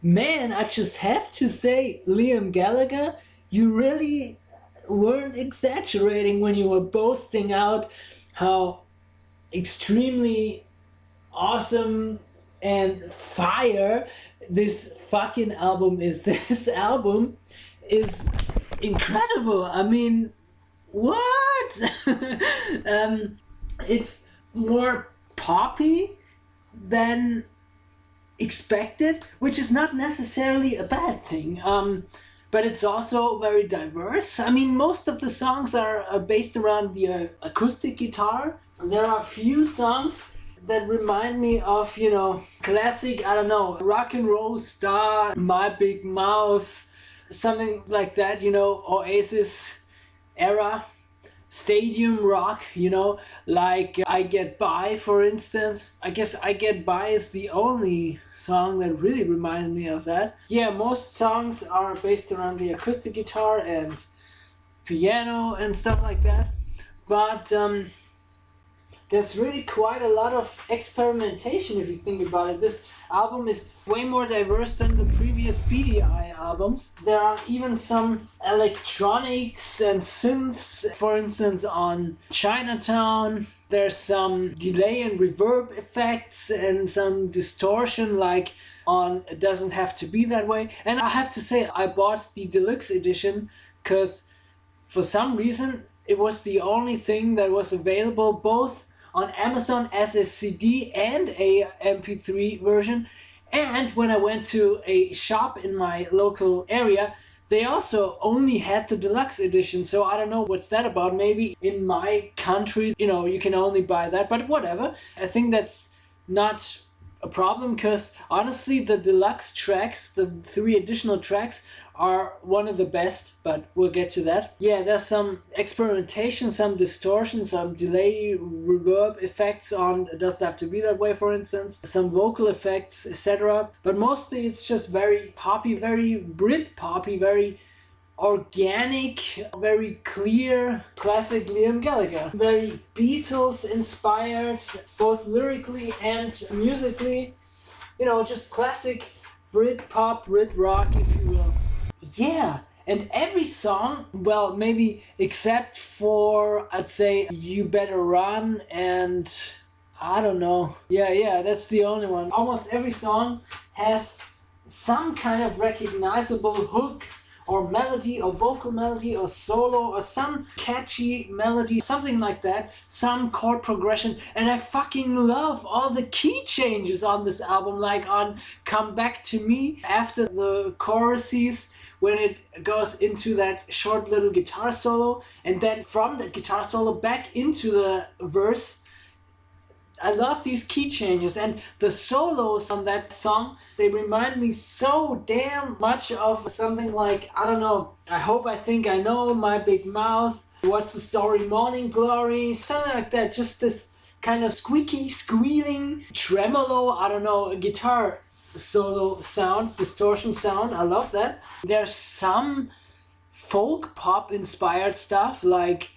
Man, I just have to say, Liam Gallagher, you really weren't exaggerating when you were boasting out how extremely awesome and fire this fucking album is. This album is incredible. I mean, what? It's more poppy than expected, which is not necessarily a bad thing. But it's also very diverse. I mean, most of the songs are based around the acoustic guitar. There are a few songs that remind me of, you know, classic, I don't know, rock and roll star, My Big Mouth, something like that, you know, Oasis era. Stadium rock, you know, like I Get By, for instance. I guess I Get By is the only song that really reminded me of that. Yeah, most songs are based around the acoustic guitar and piano and stuff like that. But there's really quite a lot of experimentation if you think about it. This album is way more diverse than the previous BDI albums. There are even some electronics and synths, for instance, on Chinatown. There's some delay and reverb effects and some distortion, like on It Doesn't Have to Be That Way. And I have to say, I bought the deluxe edition because for some reason it was the only thing that was available both on Amazon as a CD and a MP3 version. And when I went to a shop in my local area, they also only had the deluxe edition. So I don't know what's that about. Maybe in my country, you know, you can only buy that, but whatever. I think that's not a problem because honestly, the deluxe tracks, the 3 additional tracks, are one of the best, but we'll get to that. Yeah, there's some experimentation, some distortion, some delay, reverb effects on It Doesn't Have to Be That Way, for instance, some vocal effects, etc. But mostly it's just very poppy, very Brit poppy, very organic, very clear, classic Liam Gallagher. Very Beatles inspired, both lyrically and musically. You know, just classic Brit pop, Brit rock, if you will. Yeah, and every song, well, maybe except for, I'd say, You Better Run and I don't know. Yeah, that's the only one. Almost every song has some kind of recognizable hook or melody or vocal melody or solo or some catchy melody, something like that, some chord progression. And I fucking love all the key changes on this album, like on Come Back to Me after the choruses, when it goes into that short little guitar solo, and then from that guitar solo back into the verse. I love these key changes, and the solos on that song, they remind me so damn much of something like, I don't know, I Hope I Think I Know, My Big Mouth, What's the Story, Morning Glory, something like that. Just this kind of squeaky, squealing, tremolo, I don't know, guitar solo sound, distortion sound. I love that. There's some folk pop inspired stuff like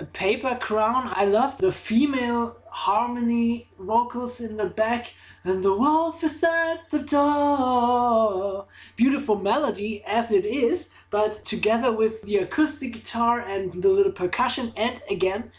a Paper Crown. I love the female harmony vocals in the back, and the wolf is at the door. Beautiful melody as it is, but together with the acoustic guitar and the little percussion, and again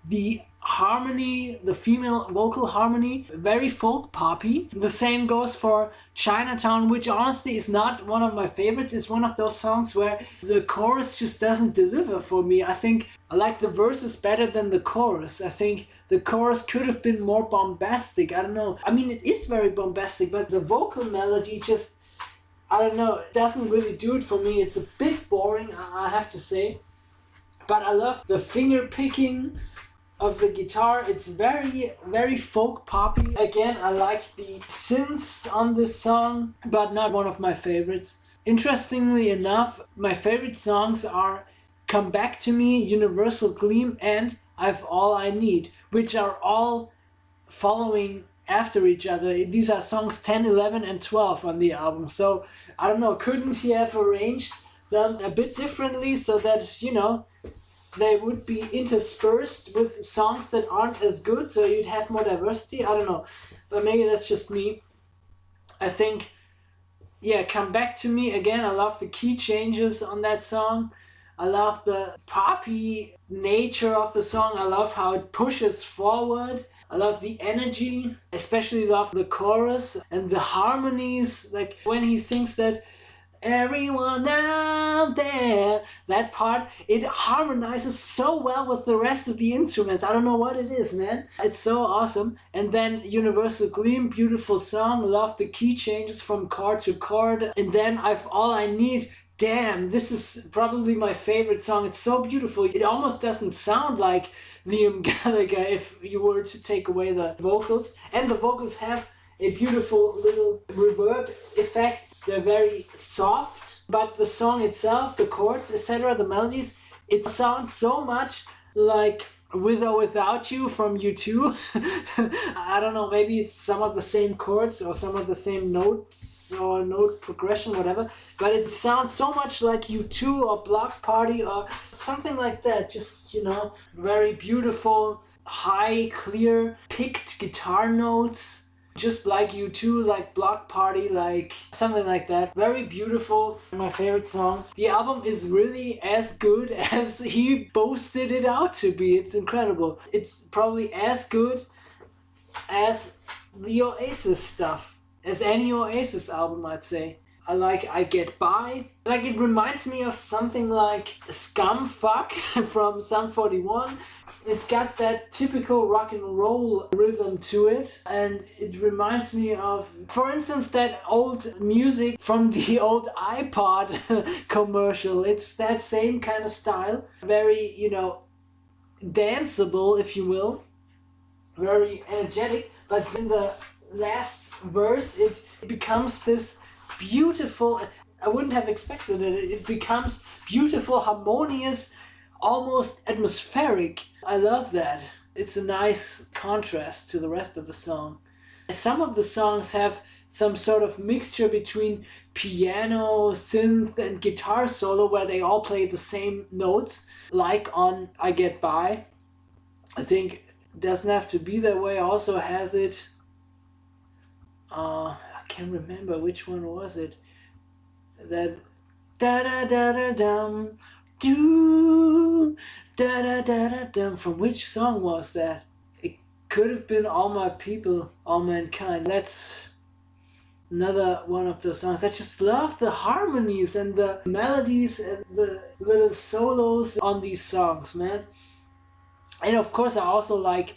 the harmony, the female vocal harmony, very folk poppy. The same goes for Chinatown, which honestly is not one of my favorites. It's one of those songs where the chorus just doesn't deliver for me. I think I like the verses better than the chorus. I think the chorus could have been more bombastic. I don't know. I mean, it is very bombastic, but the vocal melody just, I don't know, it doesn't really do it for me. It's a bit boring, I have to say. But I love the finger picking of the guitar. It's very, very folk poppy. Again, I like the synths on this song, but not one of my favorites. Interestingly enough, my favorite songs are Come Back to Me, Universal Gleam, and I've All I Need, which are all following after each other. These are songs 10, 11, and 12 on the album. So, I don't know, couldn't he have arranged them a bit differently so that, you know, they would be interspersed with songs that aren't as good, so you'd have more diversity? I don't know, but maybe that's just me. I think yeah, Come Back to Me, again, I love the key changes on that song. I love the poppy nature of the song. I love how it pushes forward. I love the energy, especially love the chorus and the harmonies. Like when he sings that, everyone out there, that part, it harmonizes so well with the rest of the instruments. I don't know what it is, man. It's so awesome. And then Universal Gleam, beautiful song. Love the key changes from chord to chord. And then I've All I Need. Damn, this is probably my favorite song. It's so beautiful. It almost doesn't sound like Liam Gallagher if you were to take away the vocals. And the vocals have a beautiful little reverb effect. They're very soft, but the song itself, the chords, etc., the melodies, it sounds so much like With or Without You from U2. I don't know, maybe it's some of the same chords or some of the same notes or note progression, whatever, but it sounds so much like U2 or Block Party or something like that. Just, you know, very beautiful, high, clear, picked guitar notes. Just like U2, like Block Party, like something like that. Very beautiful. My favorite song. The album is really as good as he boasted it out to be. It's incredible. It's probably as good as the Oasis stuff. As any Oasis album, I'd say. I like I Get By. Like, it reminds me of something like Scumfuck from Sum 41. It's got that typical rock and roll rhythm to it, and it reminds me of, for instance, that old music from the old iPod commercial. It's that same kind of style. Very, you know, danceable, if you will. Very energetic, but in the last verse it becomes this beautiful, I wouldn't have expected it. It becomes beautiful, harmonious, almost atmospheric. I love that. It's a nice contrast to the rest of the song. Some of the songs have some sort of mixture between piano, synth, and guitar solo where they all play the same notes, like on I Get By. I think it doesn't have to be that way. Also has it, I can't remember which one was it. That da da da da dum do da da da da dum. From which song was that? It could have been All My People, All Mankind. That's another one of those songs. I just love the harmonies and the melodies and the little solos on these songs, man. And of course I also like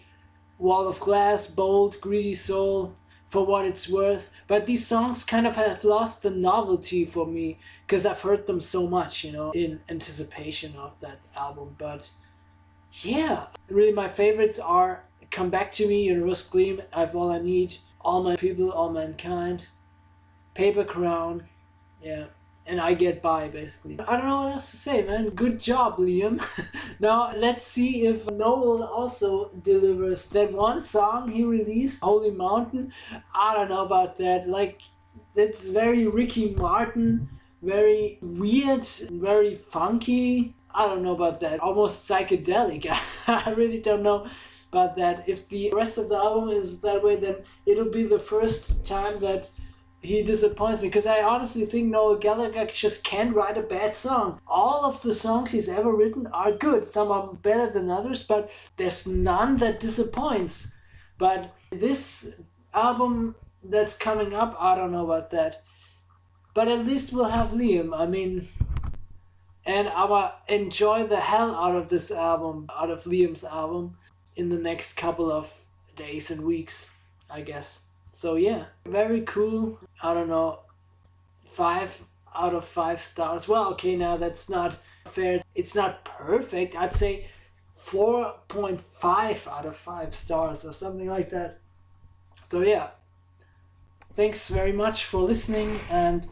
Wall of Glass, Bold, Greedy Soul, For What It's Worth. But these songs kind of have lost the novelty for me because I've heard them so much, you know, in anticipation of that album. But yeah, really my favorites are Come Back to Me, Universal Gleam, I've All I Need, All My People, All Mankind, Paper Crown, yeah, and I Get By, basically. I don't know what else to say, man. Good job, Liam. Now, let's see if Noel also delivers. That one song he released, Holy Mountain, I don't know about that. Like, that's very Ricky Martin, very weird, very funky. I don't know about that. Almost psychedelic. I really don't know about that. If the rest of the album is that way, then it'll be the first time that he disappoints me, because I honestly think Noel Gallagher just can't write a bad song. All of the songs he's ever written are good. Some are better than others, but there's none that disappoints. But this album that's coming up, I don't know about that. But at least we'll have Liam. I mean, and I will enjoy the hell out of this album, out of Liam's album, in the next couple of days and weeks, I guess. So yeah, very cool. I don't know, 5 out of 5 stars. Well, okay, now that's not fair. It's not perfect. I'd say 4.5 out of 5 stars or something like that. So yeah, thanks very much for listening, and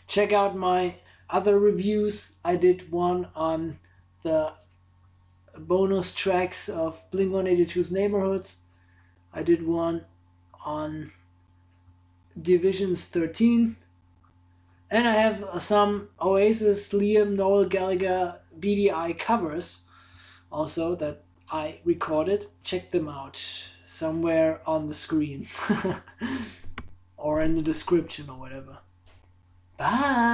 check out my other reviews. I did one on the bonus tracks of Blink-182's Neighborhoods. I did one on Division's 13, and I have some Oasis, Liam, Noel Gallagher, BDI covers also that I recorded. Check them out somewhere on the screen. or in the description or whatever. Bye!